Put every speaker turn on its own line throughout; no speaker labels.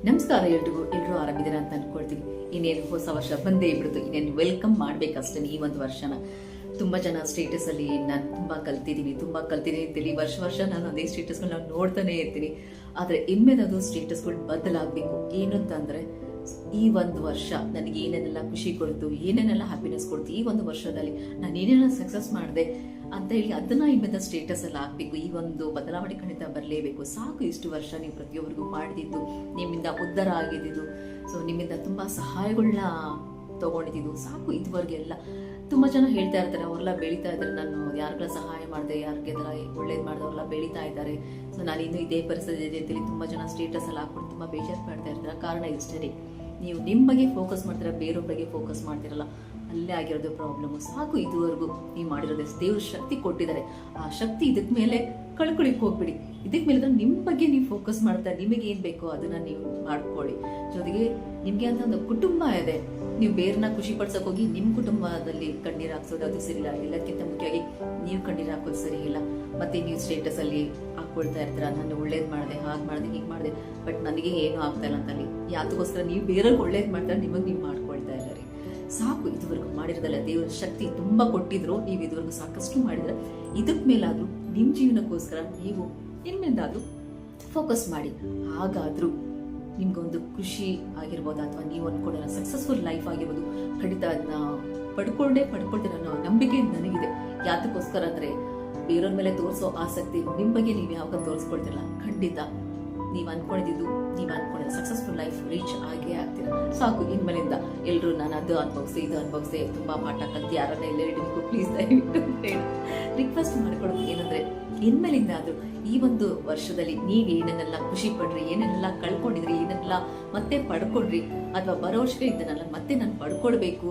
ನಮಸ್ಕಾರ ಎಲ್ಲರೂ ಆರಾಮಿದ್ದೀರಾ ಅಂತ ಅನ್ಕೊಳ್ತೀನಿ. ಇನ್ನೇನು ಹೊಸ ವರ್ಷ ಬಂದೇ ಬಿಡ್ತು, ಇನ್ನೇನು ವೆಲ್ಕಮ್ ಮಾಡ್ಬೇಕಷ್ಟೇ ಈ ಒಂದು ವರ್ಷನ. ತುಂಬ ಜನ ಸ್ಟೇಟಸ್ ಅಲ್ಲಿ ನಾನು ತುಂಬ ಕಲ್ತಿದ್ದೀನಿ ಅಂತೇಳಿ ವರ್ಷ ನಾನು ಅದೇ ಸ್ಟೇಟಸ್ಗಳನ್ನ ನೋಡ್ತಾನೆ ಇರ್ತೀನಿ. ಆದರೆ ಇನ್ಮೇಲೆ ಅದು ಸ್ಟೇಟಸ್ಗಳು ಬದಲಾಗಬೇಕು. ಏನಂತಂದ್ರೆ ಈ ಒಂದು ವರ್ಷ ನನಗೆ ಏನೇನೆಲ್ಲ ಖುಷಿ ಕೊಡ್ತು, ಏನೇನೆಲ್ಲ ಹ್ಯಾಪಿನೆಸ್ ಕೊಡ್ತು, ಈ ಒಂದು ವರ್ಷದಲ್ಲಿ ನಾನು ಏನೆಲ್ಲ ಸಕ್ಸಸ್ ಮಾಡಿದೆ ಅಂತ ಹೇಳಿ ಅದನ್ನ ಇನ್ಮೇಲೆ ಸ್ಟೇಟಸ್ ಅಲ್ಲಿ ಹಾಕ್ಬೇಕು. ಈ ಒಂದು ಬದಲಾವಣೆ ಖಂಡಿತ ಬರಲೇಬೇಕು. ಸಾಕು ಇಷ್ಟು ವರ್ಷ ನೀವು ಪ್ರತಿಯೊಬ್ಬರಿಗೂ ಮಾಡಿದ್ದು, ನಿಮ್ಮಿಂದ ಉದ್ಧಾರ ಆಗಿದ್ದು, ಸೊ ನಿಮ್ಮಿಂದ ತುಂಬಾ ಸಹಾಯಗಳನ್ನ ತಗೊಂಡಿದ್ದು ಸಾಕು. ಇದುವರೆಗೆಲ್ಲ ತುಂಬಾ ಜನ ಹೇಳ್ತಾ ಇರ್ತಾರೆ, ಅವರೆಲ್ಲ ಬೆಳೀತಾ ಇದ್ದಾರೆ, ನಾನು ಯಾರಿಗೆಲ್ಲ ಸಹಾಯ ಮಾಡಿದೆ, ಯಾರಿಗೆಲ್ಲ ಒಳ್ಳೇದು ಮಾಡಿದೆ, ಅವರೆಲ್ಲ ಬೆಳೀತಾ ಇದ್ದಾರೆ, ಸೊ ನಾನು ಇನ್ನೂ ಇದೇ ಪರಿಸ್ಥಿತಿ ಇದೆ ಅಂತೇಳಿ ತುಂಬಾ ಜನ ಸ್ಟೇಟಸ್ ಅಲ್ಲಿ ಹಾಕ್ಬಿಟ್ಟು ತುಂಬಾ ಬೇಜಾರು ಮಾಡ್ತಾ ಇರ್ತಾರೆ. ಕಾರಣ ಇಷ್ಟೇ, ನೀವು ನಿಮ್ಮ ಬಗ್ಗೆ ಫೋಕಸ್ ಮಾಡ್ತೀರಾ, ಬೇರೊಬ್ಬ ಬಗ್ಗೆ ಫೋಕಸ್ ಮಾಡ್ತಿರಲ್ಲ, ಅಲ್ಲೇ ಆಗಿರೋದು ಪ್ರಾಬ್ಲಮ್. ಸಾಕು ಇದುವರೆಗೂ ನೀವು ಮಾಡಿರೋದೇ. ದೇವ್ರ ಶಕ್ತಿ ಕೊಟ್ಟಿದ್ದಾರೆ, ಆ ಶಕ್ತಿ ಇದಕ್ ಮೇಲೆ ಕಳ್ಕೊಳಿಕ್ ಹೋಗ್ಬಿಡಿ. ಇದಕ್ ಮೇಲೆ ನಿಮ್ಮ ಬಗ್ಗೆ ನೀವು ಫೋಕಸ್ ಮಾಡ್ತಾ ನಿಮಗೆ ಏನ್ ಬೇಕೋ ಅದನ್ನ ನೀವು ಮಾಡ್ಕೊಳ್ಳಿ. ಜೊತೆಗೆ ನಿಮ್ಗೆ ಅಂತ ಒಂದು ಕುಟುಂಬ ಇದೆ, ನೀವು ಬೇರೆನ ಖುಷಿ ಪಡ್ಸಕ್ ಹೋಗಿ ನಿಮ್ ಕುಟುಂಬದಲ್ಲಿ ಕಣ್ಣೀರ್ ಹಾಕ್ಸೋದು ಅದು ಸರಿ ಇಲ್ಲ. ಎಲ್ಲಕ್ಕಿಂತ ಮುಖ್ಯವಾಗಿ ನೀವು ಕಣ್ಣೀರ್ ಹಾಕೋದು ಸರಿ ಇಲ್ಲ. ಮತ್ತೆ ನೀವು ಸ್ಟೇಟಸ್ ಅಲ್ಲಿ ಹಾಕೊಳ್ತಾ ಇರ್ತೀರ, ನಾನು ಒಳ್ಳೇದ್ ಮಾಡಿದೆ, ಹಾಗೆ ಮಾಡಿದೆ, ಹೀಗೆ ಮಾಡಿದೆ, ಬಟ್ ನನಗೆ ಏನು ಆಗ್ತಾ ಇಲ್ಲ ಅಂತಲ್ಲಿ. ಯಾತಕ್ಕೋಸ್ಕರ ನೀವು ಬೇರೆಯವ್ರಿಗೆ ಒಳ್ಳೇದ್ ಮಾಡ್ತಾರೆ, ನಿಮಗೆ ನೀವು ಮಾಡ್ಕೊಳ್ತಾ ಇಲ್ಲ ರೀ. ಸಾಕು ಇದುವರೆಗೂ ಮಾಡಿರೋದಲ್ಲ, ದೇವರ ಶಕ್ತಿ ತುಂಬಾ ಕೊಟ್ಟಿದ್ರು, ನೀವು ಇದುವರೆಗೂ ಸಾಕಷ್ಟು ಮಾಡಿದ್ರೆ ಇದಕ್ ಮೇಲಾದ್ರೂ ನಿಮ್ ಜೀವನಕ್ಕೋಸ್ಕರ ನೀವು ಇನ್ಮೇಲಾದ್ರೂ ಫೋಕಸ್ ಮಾಡಿ. ಹಾಗಾದ್ರೂ ನಿಮ್ಗೊಂದು ಖುಷಿ ಆಗಿರ್ಬೋದು, ಅಥವಾ ನೀವು ಅನ್ಕೊಂಡಿರೋ ಸಕ್ಸಸ್ಫುಲ್ ಲೈಫ್ ಆಗಿರ್ಬೋದು, ಖಂಡಿತ ಅದನ್ನ ಪಡ್ಕೊಳ್ತೀರ ಅನ್ನೋ ನಂಬಿಕೆ ನನಗಿದೆ. ಯಾತಕ್ಕೋಸ್ಕರ ಅಂದ್ರೆ ಬೇರೆಯವ್ರ ಮೇಲೆ ತೋರಿಸೋ ಆಸಕ್ತಿ ನಿಮ್ ಬಗ್ಗೆ ನೀವು ಯಾವಾಗ ತೋರಿಸ್ಕೊಳ್ತಿರಲ್ಲ, ಖಂಡಿತ ನೀವು ಅನ್ಕೊಂಡಿದ್ದು, ನೀವು ಅನ್ಕೊಂಡಿರೋ ಸಕ್ಸಸ್ಫುಲ್ ಲೈಫ್ ರೀಚ್ ಆಗೇ ಆಗ್ತೀರ. ಸಾಕು ಇನ್ಮೇಲಿಂದ ಎಲ್ಲರೂ ನಾನು ಅದು ಅನ್ಭವಿಸಿ, ಇದು ಅನ್ಭವಿಸಿ, ತುಂಬಾ ಪಾಠ ಕಲ್ತಿ ಯಾರನ್ನ ಎಲ್ಲ ಇಡಬೇಕು ಪ್ಲೀಸ್ ದಯವಿಟ್ಟು ರಿಕ್ವೆಸ್ಟ್ ಮಾಡ್ಕೊಳ್ಳೋದು ಏನಂದ್ರೆ, ಇನ್ಮೇಲಿಂದ ಆದ್ರೂ ಈ ಒಂದು ವರ್ಷದಲ್ಲಿ ನೀವ್ ಏನೇನೆಲ್ಲ ಖುಷಿ ಪಡ್ರಿ, ಏನೆಲ್ಲ ಕಳ್ಕೊಂಡಿದ್ರಿ, ಏನೆಲ್ಲ ಮತ್ತೆ ಪಡ್ಕೊಂಡ್ರಿ, ಅಥವಾ ಬರೋ ವರ್ಷಕ್ಕೆ ಇದನ್ನೆಲ್ಲ ಮತ್ತೆ ನಾನು ಪಡ್ಕೊಳ್ಬೇಕು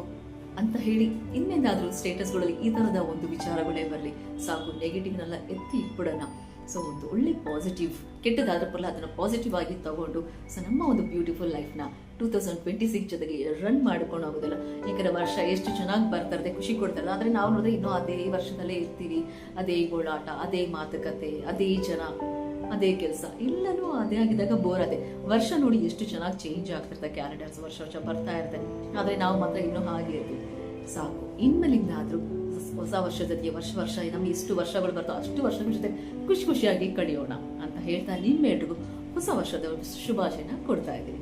ಅಂತ ಹೇಳಿ ಇನ್ಮೇಲಾದ್ರೂ ಸ್ಟೇಟಸ್ಗಳಲ್ಲಿ ಈ ತರದ ಒಂದು ವಿಚಾರಗಳೇ ಬರಲಿ. ಸಾಕು ನೆಗೆಟಿವ್ನೆಲ್ಲ ಎತ್ತಿ ಇಟ್ಬಿಡೋಣ. ಸೊ ಒಂದು ಒಳ್ಳೆ ಪಾಸಿಟಿವ್, ಕೆಟ್ಟದಾದ್ರ ಪರಲ್ಲ ಅದನ್ನ ಪಾಸಿಟಿವ್ ಆಗಿ ತಗೊಂಡು ಸೊ ನಮ್ಮ ಒಂದು ಬ್ಯೂಟಿಫುಲ್ ಲೈಫ್ನ 2026 ಜೊತೆಗೆ ರನ್ ಮಾಡ್ಕೊಂಡು ಹೋಗೋದಲ್ಲ. ಯಾಕಂದ್ರೆ ವರ್ಷ ಎಷ್ಟು ಚೆನ್ನಾಗಿ ಬರ್ತಾ ಇರುತ್ತೆ, ಖುಷಿ ಕೊಡ್ತಾ ಇರೋದು, ಆದ್ರೆ ನಾವು ನೋಡಿದ್ರೆ ಇನ್ನೂ ಅದೇ ವರ್ಷದಲ್ಲೇ ಇರ್ತೀವಿ. ಅದೇ ಗೋಳಾಟ, ಅದೇ ಮಾತುಕತೆ, ಅದೇ ಜನ, ಅದೇ ಕೆಲಸ, ಎಲ್ಲನೂ ಅದೇ ಆಗಿದ್ದಾಗ ಬೋರ್ ಅದೇ. ವರ್ಷ ನೋಡಿ ಎಷ್ಟು ಚೆನ್ನಾಗಿ ಚೇಂಜ್ ಆಗ್ತಿರ್ತಾರೆ, ಕ್ಯಾಲೆಂಡರ್ಸ್ ವರ್ಷ ಬರ್ತಾ ಇರುತ್ತೆ, ಆದ್ರೆ ನಾವು ಮಾತ್ರ ಇನ್ನೂ ಹಾಗೆ ಇರ್ತೀವಿ. ಸಾಕು ಇನ್ಮೇಲಿಂದ ಆದ್ರೂ ಹೊಸ ವರ್ಷದ ಜೊತೆಗೆ ವರ್ಷ ನಮ್ಗೆ ಎಷ್ಟು ವರ್ಷಗಳು ಬರ್ತೋ ಅಷ್ಟು ವರ್ಷಗಳ ಜೊತೆ ಖುಷಿಯಾಗಿ ಕಳೆಯೋಣ ಅಂತ ಹೇಳ್ತಾ ನಿಮ್ಮೆಲ್ರಿಗೂ ಹೊಸ ವರ್ಷದ ಶುಭಾಶಯನ ಕೊಡ್ತಾ ಇದ್ದೀನಿ.